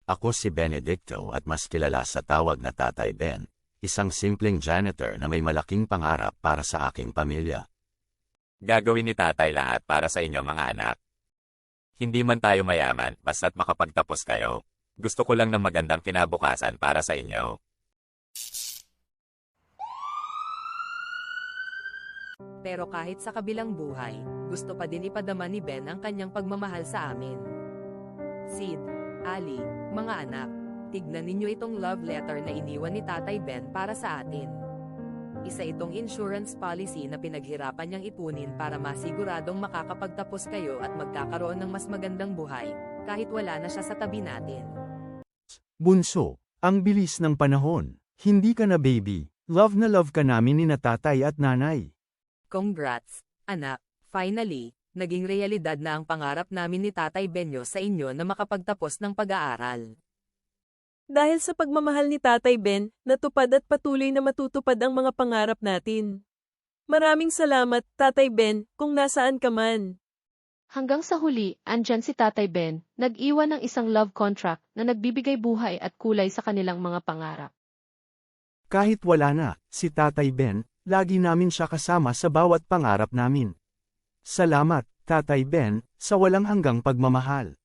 Ako si Benedicto at mas kilala sa tawag na Tatay Ben, isang simpleng janitor na may malaking pangarap para sa aking pamilya. Gagawin ni tatay lahat para sa inyo mga anak. Hindi man tayo mayaman, basta't makapagtapos kayo. Gusto ko lang ng magandang kinabukasan para sa inyo. Pero kahit sa kabilang buhay, gusto pa din ipadama ni Ben ang kanyang pagmamahal sa amin. Sid, Ali, mga anak, tignan ninyo itong love letter na iniwan ni Tatay Ben para sa atin. Isa itong insurance policy na pinaghirapan niyang ipunin para masiguradong makakapagtapos kayo at magkakaroon ng mas magandang buhay, kahit wala na siya sa tabi natin. Bunso, ang bilis ng panahon. Hindi ka na baby. Love na love ka namin ni na tatay at nanay. Congrats, anak. Finally, naging realidad na ang pangarap namin ni Tatay Benyo sa inyo na makapagtapos ng pag-aaral. Dahil sa pagmamahal ni Tatay Ben, natupad at patuloy na matutupad ang mga pangarap natin. Maraming salamat, Tatay Ben, kung nasaan ka man. Hanggang sa huli, andyan si Tatay Ben, nag-iwan ng isang love contract na nagbibigay buhay at kulay sa kanilang mga pangarap. Kahit wala na, si Tatay Ben, lagi namin siya kasama sa bawat pangarap namin. Salamat, Tatay Ben, sa walang hanggang pagmamahal.